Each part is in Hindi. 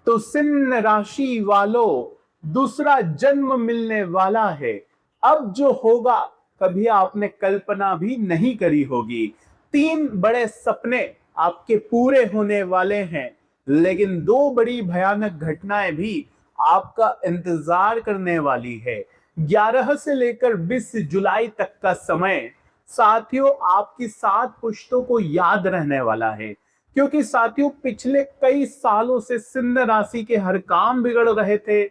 तो सिंह राशि वालों, दूसरा जन्म मिलने वाला है। अब जो होगा कभी आपने कल्पना भी नहीं करी होगी। 3 बड़े सपने आपके पूरे होने वाले हैं, लेकिन 2 बड़ी भयानक घटनाएं भी आपका इंतजार करने वाली है। 11 से लेकर 20 जुलाई तक का समय साथियों आपकी 7 पुश्तों को याद रहने वाला है। क्योंकि साथियों पिछले कई सालों से सिंह राशि के हर काम बिगड़ रहे थे,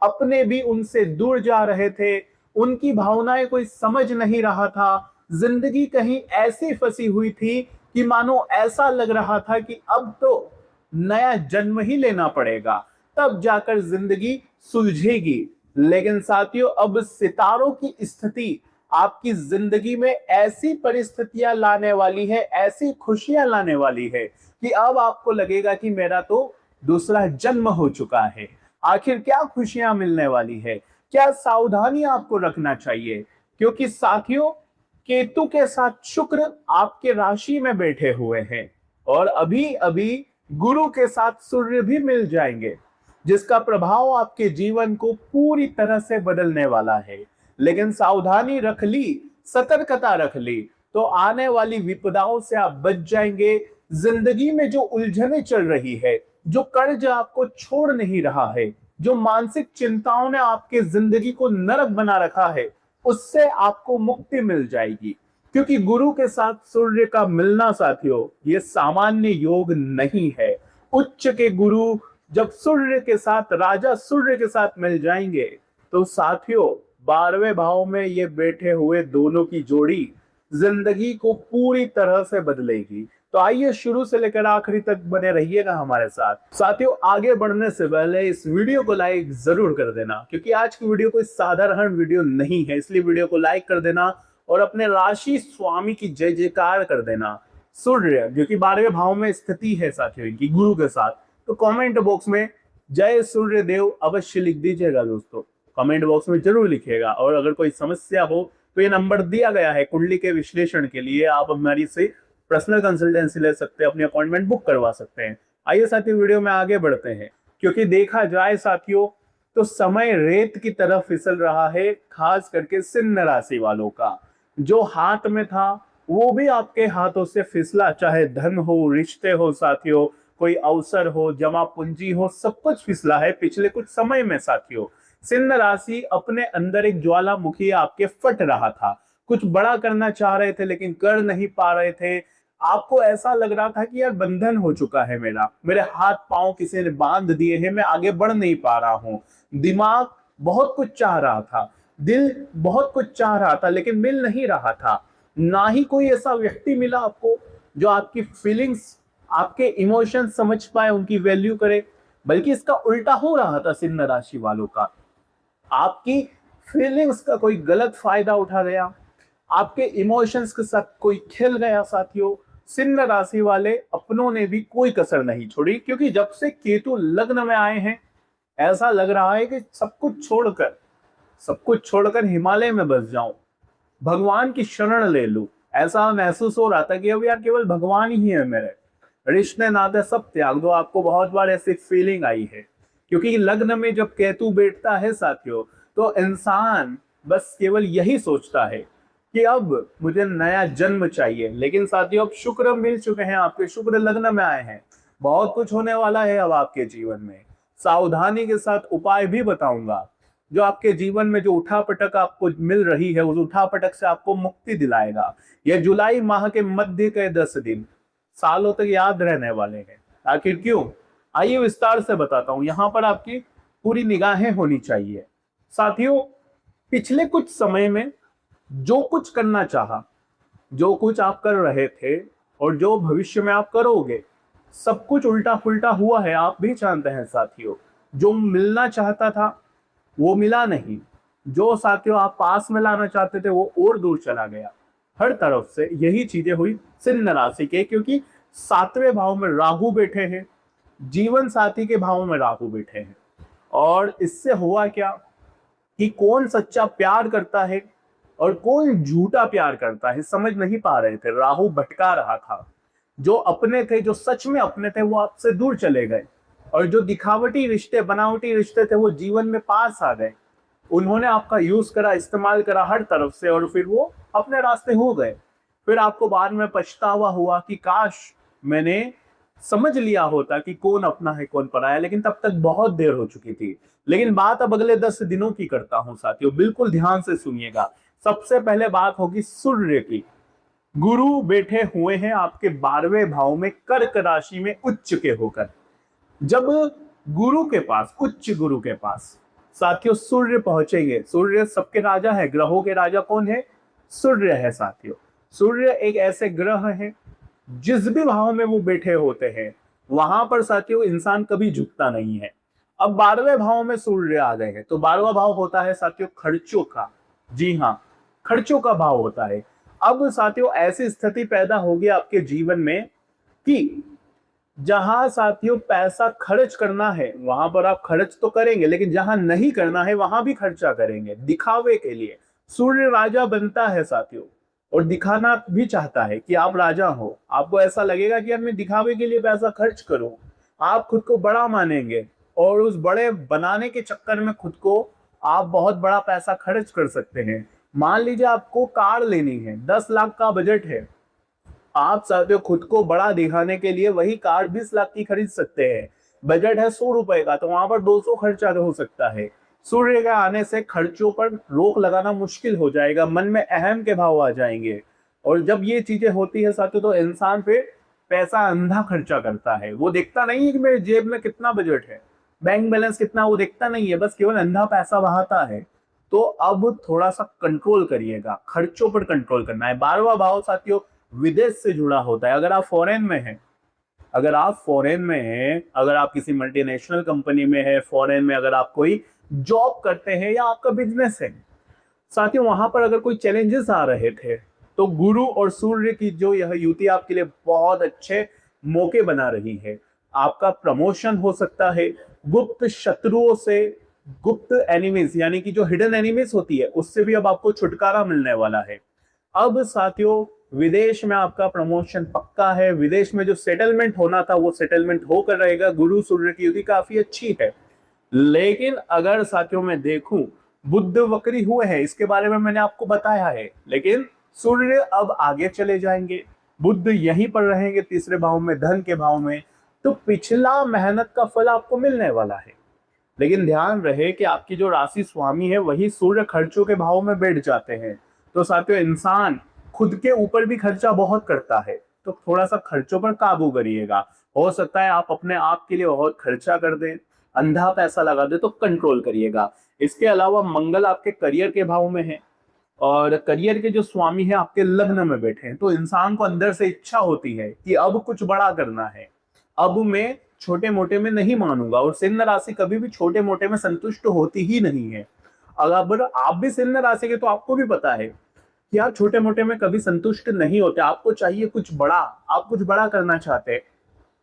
अपने भी उनसे दूर जा रहे थे, उनकी भावनाएं कोई समझ नहीं रहा था। जिंदगी कहीं ऐसी फंसी हुई थी कि मानो ऐसा लग रहा था कि अब तो नया जन्म ही लेना पड़ेगा, तब जाकर जिंदगी सुलझेगी। लेकिन साथियों अब सितारों की स्थिति आपकी जिंदगी में ऐसी परिस्थितियां लाने वाली है, ऐसी खुशियां लाने वाली है कि अब आपको लगेगा कि मेरा तो दूसरा जन्म हो चुका है। आखिर क्या खुशियां मिलने वाली है, क्या सावधानी आपको रखना चाहिए? क्योंकि साथियों केतु के साथ शुक्र आपके राशि में बैठे हुए हैं और अभी अभी गुरु के साथ सूर्य भी मिल जाएंगे, जिसका प्रभाव आपके जीवन को पूरी तरह से बदलने वाला है। लेकिन सावधानी रख ली, सतर्कता रख ली, तो आने वाली विपदाओं से आप बच जाएंगे। जिंदगी में जो उलझने चल रही है, जो कर्ज आपको छोड़ नहीं रहा है, जो मानसिक चिंताओं ने आपके जिंदगी को नरक बना रखा है, उससे आपको मुक्ति मिल जाएगी। क्योंकि गुरु के साथ सूर्य का मिलना साथियों ये सामान्य योग नहीं है। उच्च के गुरु जब सूर्य के साथ, राजा सूर्य के साथ मिल जाएंगे, तो साथियों 12वें भाव में ये बैठे हुए दोनों की जोड़ी जिंदगी को पूरी तरह से बदलेगी। तो आइए शुरू से लेकर आखिरी तक बने रहिएगा हमारे साथ। साथियों आगे बढ़ने से पहले इस वीडियो को लाइक जरूर कर देना, क्योंकि आज की वीडियो कोई साधारण वीडियो नहीं है, इसलिए वीडियो को लाइक कर देना और अपने राशि स्वामी की जय जयकार कर देना। सूर्य जो कि 12वें भाव में स्थिति है साथियों इनकी गुरु के साथ, तो कमेंट बॉक्स में जय सूर्य देव अवश्य लिख दीजिएगा दोस्तों, कमेंट बॉक्स में जरूर लिखिएगा। और अगर कोई समस्या हो तो ये नंबर दिया गया है कुंडली के विश्लेषण के लिए, आप हमारी से पर्सनल कंसल्टेंसी ले सकते हैं, अपनी अपॉइंटमेंट बुक करवा सकते हैं। आइए साथियों वीडियो में आगे बढ़ते हैं। क्योंकि देखा जाए साथियों तो समय रेत की तरफ फिसल रहा है, खास करके सिंह राशि वालों का। जो हाथ में था वो भी आपके हाथों से फिसला, चाहे धन हो, रिश्ते हो साथियों, कोई अवसर हो, जमा पूंजी हो, सब कुछ फिसला है पिछले कुछ समय में साथियों। सिंह राशि अपने अंदर एक ज्वालामुखी आपके फट रहा था, कुछ बड़ा करना चाह रहे थे लेकिन कर नहीं पा रहे थे। आपको ऐसा लग रहा था कि यार बंधन हो चुका है मेरा, मेरे हाथ पांव किसी ने बांध दिए हैं, मैं आगे बढ़ नहीं पा रहा हूं। दिमाग बहुत कुछ चाह रहा था, दिल बहुत कुछ चाह रहा था, लेकिन मिल नहीं रहा था। ना ही कोई ऐसा व्यक्ति मिला आपको जो आपकी फीलिंग्स, आपके इमोशन समझ पाए, उनकी वैल्यू करे। बल्कि इसका उल्टा हो रहा था सिंह राशि वालों का। आपकी फीलिंग्स का कोई गलत फायदा उठा गया, आपके इमोशंस के साथ कोई खेल गया साथियों। सिंह राशि वाले अपनों ने भी कोई कसर नहीं छोड़ी, क्योंकि जब से केतु लग्न में आए हैं ऐसा लग रहा है कि सब कुछ छोड़कर हिमालय में बस जाऊं, भगवान की शरण ले लूं। ऐसा महसूस हो रहा था कि अब यार केवल भगवान ही है मेरे, रिश्ते नाते सब त्याग दो। आपको बहुत बार ऐसी फीलिंग आई है, क्योंकि लग्न में जब केतु बैठता है साथियों तो इंसान बस केवल यही सोचता है कि अब मुझे नया जन्म चाहिए। लेकिन साथियों अब शुक्र मिल चुके हैं आपके, शुक्र लग्न में आए हैं, बहुत कुछ होने वाला है अब आपके जीवन में। सावधानी के साथ उपाय भी बताऊंगा जो आपके जीवन में जो उठापटक आपको मिल रही है उस उठापटक से आपको मुक्ति दिलाएगा। यह जुलाई माह के मध्य के 10 दिन सालों तक याद रहने वाले हैं। आखिर क्यों, आइए विस्तार से बताता हूं। यहां पर आपकी पूरी निगाहें होनी चाहिए साथियों। पिछले कुछ समय में जो कुछ करना चाहा, जो कुछ आप कर रहे थे और जो भविष्य में आप करोगे, सब कुछ उल्टा पुल्टा हुआ है, आप भी जानते हैं साथियों। जो मिलना चाहता था वो मिला नहीं, जो साथियों आप पास में लाना चाहते थे वो और दूर चला गया। हर तरफ से यही चीजें हुई सिंह राशि के, क्योंकि 7वें भाव में राहु बैठे हैं, जीवन साथी के भाव में राहु बैठे हैं। और इससे हुआ क्या कि कौन सच्चा प्यार करता है और कौन झूठा प्यार करता है समझ नहीं पा रहे थे। राहु भटका रहा था, जो अपने थे, जो सच में अपने थे, वो आपसे दूर चले गए और जो दिखावटी रिश्ते, बनावटी रिश्ते थे, वो जीवन में पास आ गए। उन्होंने आपका यूज करा, इस्तेमाल करा हर तरफ से, और फिर वो अपने रास्ते हो गए। फिर आपको बाद में पछतावा हुआ कि काश मैंने समझ लिया होता कि कौन अपना है कौन पराया, लेकिन तब तक बहुत देर हो चुकी थी। लेकिन बात अब अगले 10 दिनों की करता हूं साथियों, बिल्कुल ध्यान से सुनिएगा। सबसे पहले बात होगी सूर्य की। गुरु बैठे हुए हैं आपके 12वें भाव में, कर्क राशि में उच्च के होकर। जब गुरु के पास, उच्च गुरु के पास साथियों सूर्य पहुंचेंगे, सूर्य सबके राजा है, ग्रहों के राजा कौन है? सूर्य है साथियों। सूर्य एक ऐसे ग्रह है, जिस भी भाव में वो बैठे होते हैं वहां पर साथियों इंसान कभी झुकता नहीं है। अब 12वें भाव में सूर्य आ गए हैं, तो 12वां भाव होता है साथियों खर्चों का। जी हाँ, खर्चों का भाव होता है। अब साथियों ऐसी स्थिति पैदा होगी आपके जीवन में कि जहां साथियों पैसा खर्च करना है वहां पर आप खर्च तो करेंगे, लेकिन जहां नहीं करना है वहां भी खर्चा करेंगे दिखावे के लिए। सूर्य राजा बनता है साथियों, और दिखाना भी चाहता है कि आप राजा हो। आपको ऐसा लगेगा कि यार मैं दिखावे के लिए पैसा खर्च करूं, आप खुद को बड़ा मानेंगे, और उस बड़े बनाने के चक्कर में खुद को आप बहुत बड़ा पैसा खर्च कर सकते हैं। मान लीजिए आपको कार लेनी है, 10 लाख का बजट है, आप साथियों खुद को बड़ा दिखाने के लिए वही कार 20 लाख की खरीद सकते हैं। बजट है 100 रुपए का, तो वहां पर 200 खर्चा हो सकता है। सूर्य के आने से खर्चों पर रोक लगाना मुश्किल हो जाएगा, मन में अहम के भाव आ जाएंगे। और जब ये चीजें होती है साथियों, तो इंसान फिर पैसा अंधा खर्चा करता है। वो देखता नहीं है कि मेरे जेब में कितना बजट है, बैंक बैलेंस कितना, वो देखता नहीं है, बस केवल अंधा पैसा बहाता है। तो अब थोड़ा सा कंट्रोल करिएगा, खर्चों पर कंट्रोल करना है। 12वां भाव साथियों विदेश से जुड़ा होता है। अगर आप फॉरेन में हैं, अगर आप फॉरेन में हैं, अगर आप किसी मल्टीनेशनल कंपनी में है, फॉरेन में अगर आप कोई जॉब करते हैं या आपका बिजनेस है साथियों, वहां पर अगर कोई चैलेंजेस आ रहे थे, तो गुरु और सूर्य की जो यह युति आपके लिए बहुत अच्छे मौके बना रही है। आपका प्रमोशन हो सकता है, गुप्त शत्रुओं से, गुप्त एनिमीज यानी कि जो हिडन एनिमीज होती है उससे भी अब आपको छुटकारा मिलने वाला है। अब साथियों विदेश में आपका प्रमोशन पक्का है। विदेश में जो सेटलमेंट होना था वो सेटलमेंट होकर रहेगा। गुरु सूर्य की युति काफी अच्छी है। लेकिन अगर साथियों में देखूं, बुध वक्री हुए हैं, इसके बारे में मैंने आपको बताया है, लेकिन सूर्य अब आगे चले जाएंगे, बुध यहीं पर रहेंगे तीसरे भाव में, धन के भाव में। तो पिछला मेहनत का फल आपको मिलने वाला है। लेकिन ध्यान रहे कि आपकी जो राशि स्वामी है वही सूर्य खर्चों के भाव में बैठ जाते हैं। तो साथियों इंसान खुद के ऊपर भी खर्चा बहुत करता है, तो थोड़ा सा खर्चों पर काबू करिएगा। हो सकता है आप अपने आप के लिए बहुत खर्चा कर दें, अंधा पैसा लगा दे, तो कंट्रोल करिएगा। इसके अलावा मंगल आपके करियर के भाव में है, और करियर के जो स्वामी है आपके लग्न में बैठे हैं। तो इंसान को अंदर से इच्छा होती है कि अब कुछ बड़ा करना है, अब मैं छोटे मोटे में नहीं मानूंगा। और सिंह राशि कभी भी छोटे मोटे में संतुष्ट होती ही नहीं है। अगर आप भी सिंह राशि के, तो आपको भी पता है कि आप छोटे मोटे में कभी संतुष्ट नहीं होते, आपको चाहिए कुछ बड़ा, आप कुछ बड़ा करना चाहते हैं।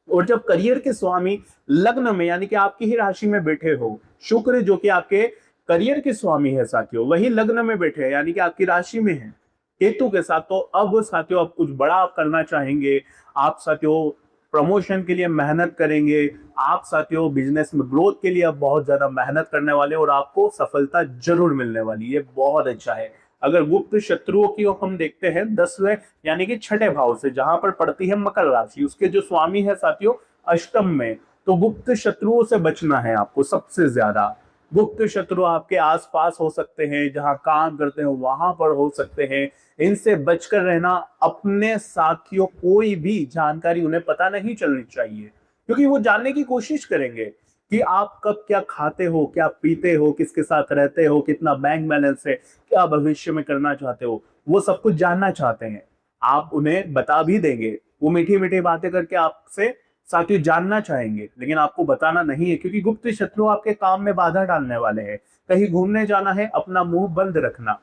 और जब करियर के स्वामी लग्न में यानी कि आपकी ही राशि में बैठे हो, शुक्र जो कि आपके करियर के स्वामी है साथियों, वही लग्न में बैठे हैं यानी कि आपकी राशि में है केतु के साथ, तो अब साथियों आप कुछ बड़ा आप करना चाहेंगे। आप साथियों प्रमोशन के लिए मेहनत करेंगे, आप साथियों बिजनेस में ग्रोथ के लिए आप बहुत ज्यादा मेहनत करने वाले, और आपको सफलता जरूर मिलने वाली। ये बहुत अच्छा है। अगर गुप्त शत्रुओं की हम देखते हैं 10वें यानी कि छठे भाव से, जहां पर पड़ती है मकर राशि, उसके जो स्वामी है साथियों अष्टम में, तो गुप्त शत्रुओं से बचना है आपको सबसे ज्यादा। गुप्त शत्रु आपके आसपास हो सकते हैं, जहां काम करते हैं वहां पर हो सकते हैं, इनसे बचकर रहना। अपने साथियों कोई भी जानकारी उन्हें पता नहीं चलनी चाहिए, क्योंकि वो जानने की कोशिश करेंगे कि आप कब क्या खाते हो, क्या पीते हो, किसके साथ रहते हो, कितना बैंक बैलेंस है, क्या भविष्य में करना चाहते हो, वो सब कुछ जानना चाहते हैं। आप उन्हें बता भी देंगे, वो मीठी मीठी बातें करके आपसे साथियों जानना चाहेंगे, लेकिन आपको बताना नहीं है, क्योंकि गुप्त शत्रु आपके काम में बाधा डालने वाले हैं। कहीं घूमने जाना है, अपना मुंह बंद रखना।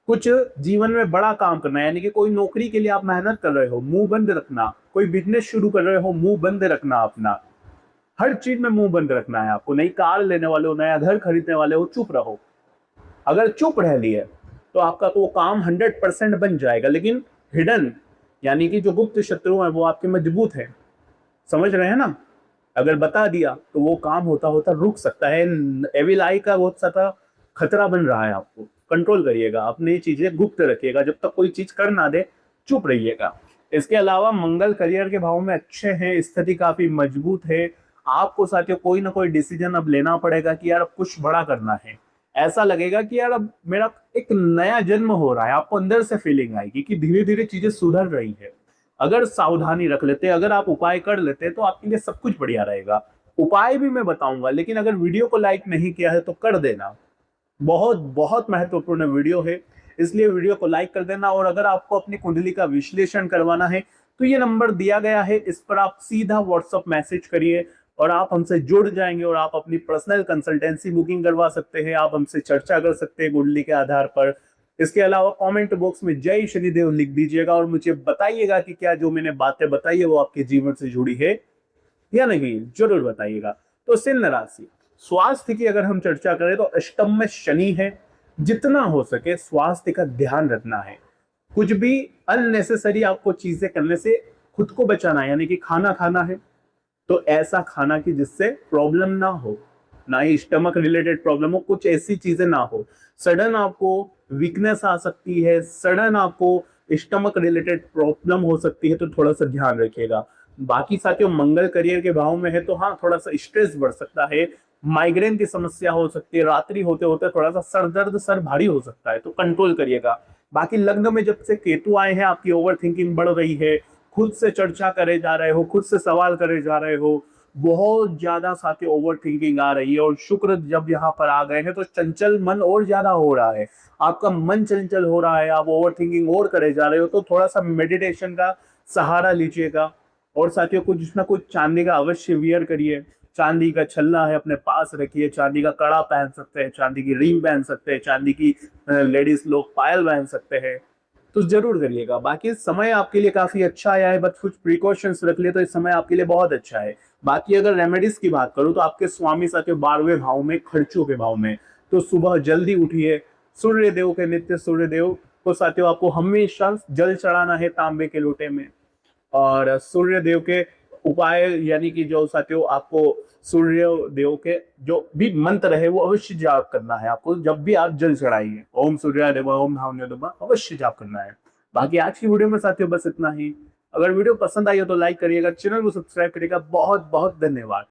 कुछ जीवन में बड़ा काम करना है, यानी कि कोई नौकरी के लिए आप मेहनत कर रहे हो, मुंह बंद रखना। कोई बिजनेस शुरू कर रहे हो, मुंह बंद रखना अपना। हर चीज में मुंह बंद रखना है आपको। नई कार लेने वाले हो, नया घर खरीदने वाले हो, चुप रहो। अगर चुप रह लिए तो आपका वो काम 100% बन जाएगा। लेकिन हिडन यानी कि जो गुप्त शत्रु है वो आपके मजबूत है, समझ रहे हैं ना। अगर बता दिया तो वो काम होता होता रुक सकता है। एविल आई का बहुत ज्यादा खतरा बन रहा है, आपको कंट्रोल करिएगा, अपनी चीजें गुप्त रखिएगा, जब तक कोई चीज कर ना दे चुप रहिएगा। इसके अलावा मंगल करियर के भाव में अच्छे हैं, स्थिति काफी मजबूत है। आपको साथियों कोई ना कोई डिसीजन अब लेना पड़ेगा कि यार अब कुछ बड़ा करना है। ऐसा लगेगा कि यार अब मेरा एक नया जन्म हो रहा है, आपको अंदर से फीलिंग आएगी कि धीरे धीरे चीजें सुधर रही है। अगर सावधानी रख लेते, अगर आप उपाय कर लेते तो आपके लिए सब कुछ बढ़िया रहेगा। उपाय भी मैं बताऊंगा, लेकिन अगर वीडियो को लाइक नहीं किया है तो कर देना। बहुत बहुत महत्वपूर्ण वीडियो है, इसलिए वीडियो को लाइक कर देना। और अगर आपको अपनी कुंडली का विश्लेषण करवाना है तो ये नंबर दिया गया है, इस पर आप सीधा व्हाट्सएप मैसेज करिए और आप हमसे जुड़ जाएंगे और आप अपनी पर्सनल कंसल्टेंसी बुकिंग करवा सकते हैं। आप हमसे चर्चा कर सकते हैं कुंडली के आधार पर। इसके अलावा कमेंट बॉक्स में जय शनिदेव लिख दीजिएगा और मुझे बताइएगा कि क्या जो मैंने बातें बताई है वो आपके जीवन से जुड़ी है या नहीं, जरूर बताइएगा। तो सिंह राशि, स्वास्थ्य की अगर हम चर्चा करें तो अष्टम में शनि है। जितना हो सके स्वास्थ्य का ध्यान रखना है। कुछ भी अननेसेसरी आपको चीजें करने से खुद को बचाना है, यानी कि खाना खाना है तो ऐसा खाना कि जिससे प्रॉब्लम ना हो, ना ही स्टमक रिलेटेड प्रॉब्लम हो, कुछ ऐसी चीजें ना हो। सडन आपको वीकनेस आ सकती है, सडन आपको स्टमक रिलेटेड प्रॉब्लम हो सकती है, तो थोड़ा सा ध्यान रखिएगा। बाकी साथियों मंगल करियर के भाव में है तो हाँ थोड़ा सा स्ट्रेस बढ़ सकता है, माइग्रेन की समस्या हो सकती है, रात्रि होते होते थोड़ा सा सर दर्द, सर भारी हो सकता है, तो कंट्रोल करिएगा। बाकी लग्न में जब से केतु आए हैं आपकी ओवर थिंकिंग बढ़ रही है, खुद से चर्चा करे जा रहे हो, खुद से सवाल करे जा रहे हो, बहुत ज्यादा साथी ओवर थिंकिंग आ रही है। और शुक्र जब यहाँ पर आ गए हैं तो चंचल मन और ज्यादा हो रहा है, आपका मन चंचल हो रहा है, आप ओवर थिंकिंग और करे जा रहे हो, तो थोड़ा सा मेडिटेशन का सहारा लीजिएगा। और साथियों कुछ ना कुछ चांदी का अवश्य वियर करिए। चांदी का छल्ला है अपने पास रखिए, चांदी का कड़ा पहन सकते हैं, चांदी की रिंग पहन सकते हैं, चांदी की लेडीज लोग पायल पहन सकते हैं, तो जरूर करिएगा। बाकी समय आपके लिए काफी अच्छा आया है, बस कुछ प्रिकॉशंस रख लिए तो इस समय आपके लिए बहुत अच्छा है। बाकी अगर रेमेडीज की बात करूं तो आपके स्वामी साथियों 12वें भाव में, खर्चों के भाव में, तो सुबह जल्दी उठिए। सूर्य देव के नित्य सूर्य देव को साथियों आपको हमेशा जल चढ़ाना है तांबे के लोटे में। और सूर्य देव के उपाय यानी कि जो साथियों आपको सूर्य देव के जो भी मंत्र है वो अवश्य जाप करना है आपको, जब भी आप जल चढ़ाइए। ओम सूर्य देव ओम धावन्य देव अवश्य जाप करना है। बाकी आज की वीडियो में साथियों बस इतना ही। अगर वीडियो पसंद आई हो तो लाइक करिएगा, चैनल को सब्सक्राइब करिएगा। बहुत बहुत धन्यवाद।